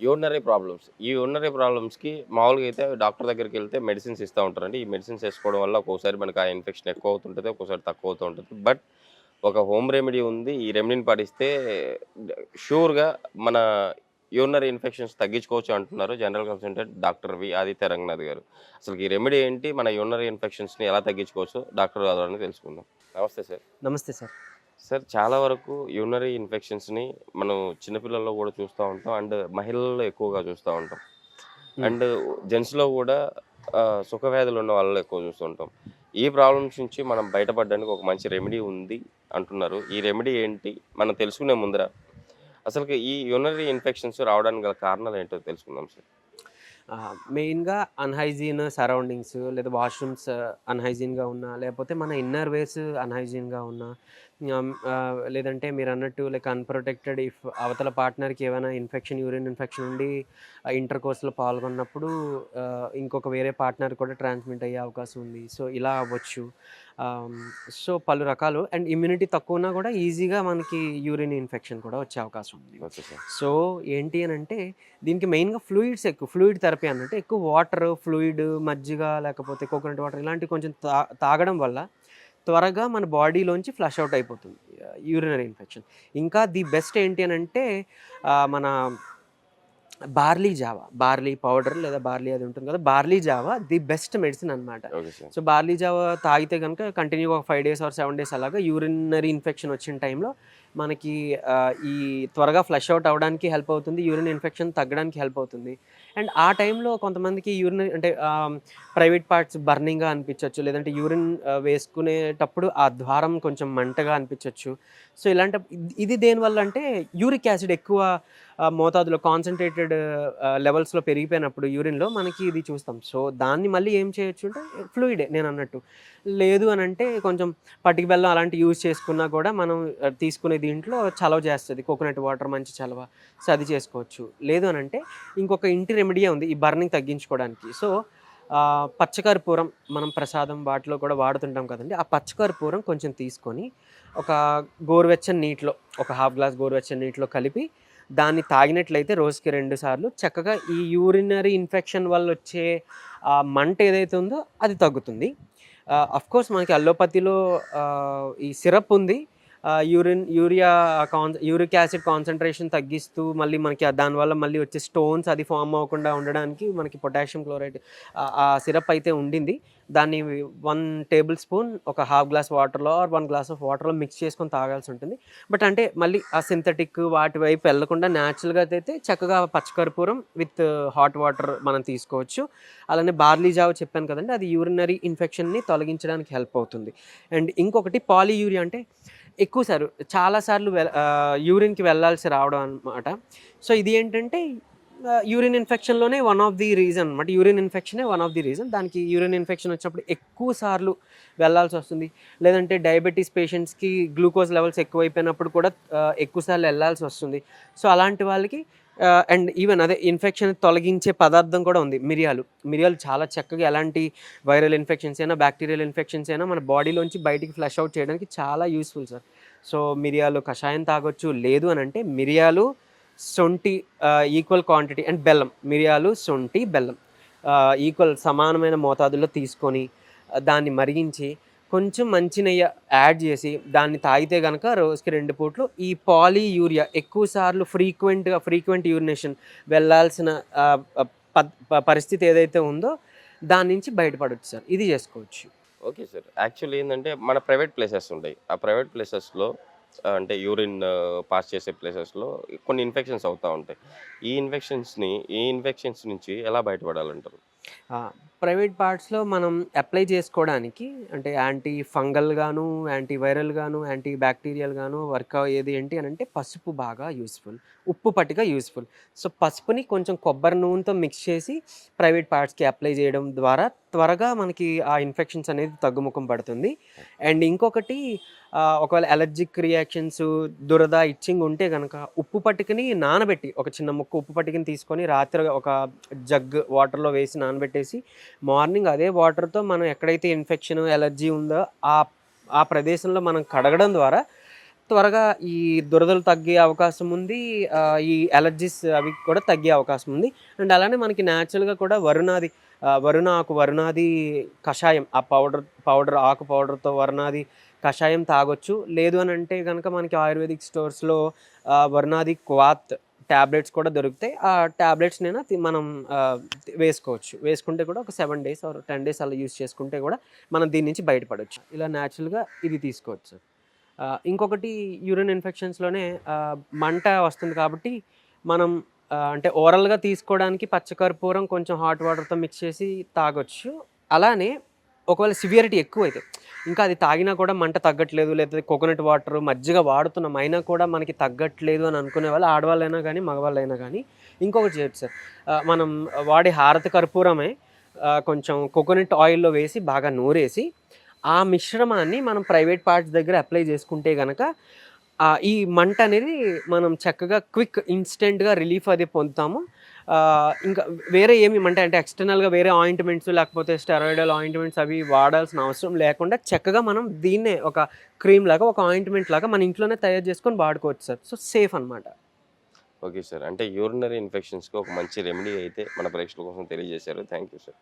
Urinary problems. ఈ urinary ప్రాబ్లమ్స్‌కి మామూలుగా అయితే డాక్టర్ దగ్గరికెళ్తే మెడిసిన్స్ ఇస్తా ఉంటారండి. ఈ మెడిసిన్స్ ఏసుకోవడం వల్ల ఒక్కోసారి మనకు ఆ ఇన్ఫెక్షన్ ఎక్కువ అవుతుంటది. ఒక్కోసారి తక్కువ అవుతూ ఉంటది. బట్ ఒక హోమ్ రెమెడీ ఉంది. ఈ రెమెడీని పాటిస్తే డ ష్యూర్‌గా మన యూరినరీ ఇన్ఫెక్షన్స్ తగ్గించుకోవచ్చు అంటున్నారు general consultant doctor Aditya Ranganath గారు. అసలు ఈ రెమెడీ ఏంటి? మన యూరినరీ ఇన్ఫెక్షన్స్‌ని ఎలా తగ్గించుకోవచ్చో డాక్టర్ ద్వారా తెలుసుకుందాం. నమస్తే సార్. నమస్తే సార్. సార్ చాలా వరకు యూరినరీ ఇన్ఫెక్షన్స్‌ని మనం చిన్న పిల్లల్లో గూడా చూస్తా ఉంటాం. అండ్ మహిళల్లో ఎక్కువగా చూస్తా ఉంటాం. హ్మ్. అండ్ జెంట్స్‌లో గూడా సుఖవ్యాధులు ఉన్న వాళ్ళలో ఎక్కువ చూస్తుంటాం. ఈ ప్రాబ్లమ్స్ నుంచి మనం బయటపడడానికి ఒక మంచి రెమెడీ ఉంది అంటున్నారు. ఈ రెమెడీ ఏంటి? మనం తెలుసుకునే ముందర అసలుకి ఈ యూరినరీ ఇన్ఫెక్షన్స్ రావడానికి గల కారణాలేంటో తెలుసుకుందాం సార్. మెయిన్‌గా అన్‌హైజీన్ సరౌండింగ్స్ లేదా వాష్‌రూమ్స్ అన్‌హైజీన్‌గా ఉన్నా, లేకపోతే మన ఇన్నర్ వేస్ అన్‌హైజీన్‌గా ఉన్నా, లేదంటే మీరన్నట్టు లైక్ అన్‌ప్రొటెక్టెడ్ ఇఫ్ అవతల పార్ట్నర్‌కి ఏమైనా ఇన్ఫెక్షన్, యూరిన్ ఇన్ఫెక్షన్ ఉండి ఇంటర్ కోర్స్‌లో పాల్గొన్నప్పుడు ఇంకొక వేరే పార్ట్నర్ కూడా ట్రాన్స్‌మిట్ అయ్యే అవకాశం ఉంది. సో, ఇలా అవ్వచ్చు. ఆహ్, సో, పలు రకాలు అండ్ ఇమ్యూనిటీ తక్కువున్నా కూడా ఈజీగా మనకి యూరిన్ ఇన్ఫెక్షన్ కూడా వచ్చే అవకాశం ఉంది. Okay sir. సో, ఏంటి అనంటే దీనికి మెయిన్‌గా ఫ్లూయిడ్ థెరపీ అన్నట్టు ఎక్కువ వాటర్, ఫ్లూయిడ్, మజ్జిగ లేకపోతే కోకోనట్ వాటర్ ఇలాంటివి కొంచెం తాగడం వల్ల త్వరగా మన బాడీలోంచి ఫ్లష్ ఔట్ అయిపోతుంది యూరినరీ ఇన్ఫెక్షన్. ఇంకా ది బెస్ట్ ఏంటి అనంటే మన బార్లీ పౌడర్ లేదా బార్లీ అది ఉంటుంది కదా! బార్లీ జావా ది బెస్ట్ మెడిసిన్ అనమాట. Okay sir. సో, బార్లీ జావా తాగితే గనుక కంటిన్యూగా ఒక 5 డేస్ ఆర్ 7 డేస్ అలాగా యూరినరీ ఇన్ఫెక్షన్ వచ్చిన టైంలో మనకి ఈ త్వరగా ఫ్లష్ ఔట్ అవ్వడానికి హెల్ప్ అవుతుంది. యూరిన్ ఇన్ఫెక్షన్ తగ్గడానికి హెల్ప్ అవుతుంది. అండ్ ఆ టైంలో కొంతమందికి యూరినరీ అంటే ప్రైవేట్ పార్ట్స్ బర్నింగ్‌గా అనిపించొచ్చు. లేదంటే యూరిన్ వేసుకునేటప్పుడు ఆ ద్వారం కొంచెం మంటగా అనిపించొచ్చు. సో, ఇది దేనివల్ల అంటే యూరిక్ యాసిడ్ ఎక్కువ మోతాదులో కాన్సంట్రేటెడ్ లెవెల్స్‌లో పెరిగిపోయినప్పుడు యూరిన్‌లో మనకి ఇది చూస్తాం. సో, దాన్ని మళ్ళీ ఏం చేయొచ్చు అంటే ఫ్లూయిడే నేనన్నట్టు. లేదు అనంటే కొంచెం పటిక బెల్లం అలాంటివి యూజ్ చేసుకున్నా కూడా మనం తీసుకునే దీంట్లో చలవ చేస్తది. కోకోనట్ వాటర్ మంచి చలవ. సో, అది చేసుకోవచ్చు. లేదు అనంటే ఇంకొక ఇంటి రెమెడీయే ఉంది ఈ బర్నింగ్ తగ్గించుకోవడానికి. సో, పచ్చకర్పూరం మనం ప్రసాదం వాటిలో కూడా వాడుతుంటాం కదండీ! ఆ పచ్చకర్పూరం కొంచెం తీసుకొని ఒక గోరువెచ్చని నీటిలో ఒక హాఫ్ గ్లాస్ గోరువెచ్చని నీటిలో కలిపి దాన్ని తాగినట్లయితే రోజుకి 2 సార్లు చక్కగా ఈ యూరినరీ ఇన్ఫెక్షన్ వల్లొచ్చే మంట ఏదైతే ఉందో అది తగ్గుతుంది. అఫ్‌కోర్స్ మనకి అల్లోపతిలో ఈ సిరప్ ఉంది. యూరిక్ యాసిడ్ కాన్సంట్రేషన్ తగ్గిస్తూ మళ్ళీ మనకి దానివల్ల మళ్ళీ వచ్చే స్టోన్స్ అది ఫార్మ్ అవ్వకుండా ఉండడానికి మనకి పొటాషియం క్లోరైడ్ ఆ సిరప్ అయితే ఉండింది. దాన్ని 1 టేబుల్ స్పూన్ ఒక హాఫ్ గ్లాస్ వాటర్‌లో ఆర్ 1 గ్లాస్ ఆఫ్ వాటర్‌లో మిక్స్ చేసుకొని తాగాల్సి ఉంటుంది. బట్ అంటే మళ్ళీ ఆ సింథటిక్ వాటి వైపు వెళ్ళకుండా నేచురల్‌గా అయితే చక్కగా పచ్చకర్పూరం విత్ హాట్ వాటర్ మనం తీసుకోవచ్చు. అలానే బార్లీ జావ చెప్పాను కదండీ! అది యూరినరీ ఇన్ఫెక్షన్‌ని తొలగించడానికి హెల్ప్ అవుతుంది. అండ్ ఇంకొకటి పాలీయూరియా అంటే చాలా సార్లు యూరిన్‌కి వెళ్ళాల్సి రావడం అనమాట. సో, ఇది ఏంటంటే యూరిన్ ఇన్ఫెక్షన్‌లోనే వన్ ఆఫ్ ది రీజన్ అనమాట. యూరిన్ ఇన్ఫెక్షనే వన్ ఆఫ్ ది రీజన్. దానికి యూరిన్ ఇన్ఫెక్షన్ వచ్చినప్పుడు ఎక్కువ సార్లు వెళ్ళాల్సొస్తుంది. లేదంటే డయాబెటిస్ పేషెంట్స్‌కి గ్లూకోజ్ లెవెల్స్ ఎక్కువైపోయినప్పుడు కూడా ఎక్కువ సార్లు ఎళ్ళాల్సొస్తుంది. సో, అలాంటి వాళ్ళకి అండ్ ఈవెన్ అదే ఇన్ఫెక్షన్ తొలగించే పదార్థం కూడా ఉంది మిరియాలు. మిరియాలు చాలా చక్కగా ఎలాంటి వైరల్ ఇన్ఫెక్షన్స్ అయినా, బాక్టీరియల్ ఇన్ఫెక్షన్స్ అయినా మన బాడీలోంచి బయటికి ఫ్లష్ ఔట్ చేయడానికి చాలా యూజ్‌ఫుల్ సార్. సో, మిరియాలు కషాయం తాగొచ్చు. లేదు అనంటే మిరియాలు, శొంఠి ఈక్వల్ క్వాంటిటీ అండ్ బెల్లం. మిరియాలు, శొంఠి, బెల్లం ఈక్వల్ సమానమైన మోతాదులో తీసుకొని దాన్ని మరిగించి కొంచెం మంచినెయ్య యాడ్ చేసి దాన్ని తాగితే గనక రోజుకి 2 పూటలు ఈ పాలీయూరియా ఎక్కువ సార్లు ఫ్రీక్వెంట్ యూరినేషన్ వెళ్ళాల్సిన ఆహ్, ఆహ్, పరిస్థితి ఏదైతే ఉందో దాని నుంచి బయటపడొచ్చు సార్. ఇది చేసుకోవచ్చు. Okay sir. యాక్చువల్లీ ఏందంటే మన ప్రైవేట్ ప్లేసెస్ ఉంటాయి. ఆ ప్రైవేట్ ప్లేసెస్‌లో అంటే యూరిన్ పాస్ చేసే ప్లేసెస్‌లో కొన్ని ఇన్ఫెక్షన్స్ అవుతా ఉంటాయి. ఈ ఇన్ఫెక్షన్స్ నుంచి ఎలా బయటపడాలంటారు? ఆ! ప్రైవేట్ పార్ట్స్‌లో మనం అప్లై చేసుకోవడానికి అంటే యాంటీ ఫంగల్ గాను, యాంటీ వైరల్ గాను, యాంటీ బ్యాక్టీరియల్ గాను వర్క్ అయ్యేది ఏంటి అనంటే పసుపు బాగా యూజ్‌ఫుల్. ఉప్పు పట్టిక యూజ్‌ఫుల్. సో, పసుపుని కొంచెం కొబ్బరి నూనెతో మిక్స్ చేసి ప్రైవేట్ పార్ట్స్‌కి అప్లై చేయడం ద్వారా త్వరగా మనకి ఆ ఇన్ఫెక్షన్స్ అనేది తగ్గుముఖం పడుతుంది. అండ్ ఇంకొకటి ఒకవేళ అలర్జిక్ రియాక్షన్స్, దురద, ఇచ్చింగ్ ఉంటే గనక ఉప్పు పట్టికని నానబెట్టి ఒక చిన్న ముక్క ఉప్పు పట్టికని తీసుకొని రాత్రి ఒక జగ్ వాటర్‌లో వేసి నానబెట్టేసి మార్నింగ్ అదే వాటర్‌తో మనం ఎక్కడైతే ఇన్ఫెక్షన్, అలర్జీ ఉందో ఆ ఆ ప్రదేశంలో మనం కడగడం ద్వారా త్వరగా ఈ దురదలు తగ్గే అవకాశం ఉంది. ఈ అలర్జీస్ అవి కూడా తగ్గే అవకాశం ఉంది. అండ్ అలానే మనకి న్యాచురల్‌గా కూడా వరుణాది కషాయం, ఆ పౌడర్ ఆకు పౌడర్‌తో వరుణాది కషాయం తాగొచ్చు. లేదు అని అంటే గనక మనకి ఆయుర్వేదిక్ స్టోర్స్‌లో వరుణాది క్వాత్ టాబ్లెట్స్ కూడా దొరుకుతాయి. ఆ టాబ్లెట్స్‌నైనా మనం వేసుకోవచ్చు. వేసుకుంటే కూడా ఒక 7 డేస్ ఆర్ 10 డేస్ అలా యూజ్ చేసుకుంటే కూడా మనం దీని నుంచి బయటపడొచ్చు. ఇలా న్యాచురల్‌గా ఇది తీసుకోవచ్చు సార్. ఇంకొకటి యూరిన్ ఇన్ఫెక్షన్స్‌లోనే మంట వస్తుంది కాబట్టి మనం అంటే ఓరల్‌గా తీసుకోవడానికి పచ్చకర్పూరం కొంచెం హాట్ వాటర్‌తో మిక్స్ చేసి తాగొచ్చు. అలానే ఒకవేళ సివియారిటీ ఎక్కువైతే, ఇంకా అది తాగినా కూడా మంట తగ్గట్లేదు, లేకపోతే కోకోనట్ వాటర్, మజ్జిగ వాడుతున్నాం అయినా కూడా మనకి తగ్గట్లేదు అని అనుకునే వాళ్ళు ఆడవాళ్ళైనా కానీ, మగవాళ్ళైనా కానీ ఇంకొకటి చేయొచ్చు సార్. మనం వాడే హారతి కర్పూరమే కొంచెం కోకోనట్ ఆయిల్‌లో వేసి బాగా నూరేసి, ఆ మిశ్రమాన్ని మనం ప్రైవేట్ పార్ట్స్ దగ్గర అప్లై చేసుకుంటే గనక ఈ మంట అనేది మనం చక్కగా ఇన్‌స్టెంట్‌గా రిలీఫ్ అది పొందుతాము. ఇంకా వేరే ఏమి అంటే ఎక్స్‌టర్నల్‌గా వేరే ఆయింట్‌మెంట్స్ లేకపోతే స్టెరాయిడల్ ఆయింట్‌మెంట్స్ అవి వాడాల్సిన అవసరం లేకుండా చక్కగా మనం దీన్నే ఒక క్రీమ్ లాగా, ఒక ఆయింట్‌మెంట్ లాగా మన ఇంట్లోనే తయారు చేసుకొని వాడుకోవచ్చు సార్. సో, సేఫ్ అనమాట. Okay sir. అంటే యూరినరీ ఇన్ఫెక్షన్స్‌కి ఒక మంచి రెమెడీ అయితే మన ప్రేక్షకుల కోసం తెలియజేశారు. Thank you sir.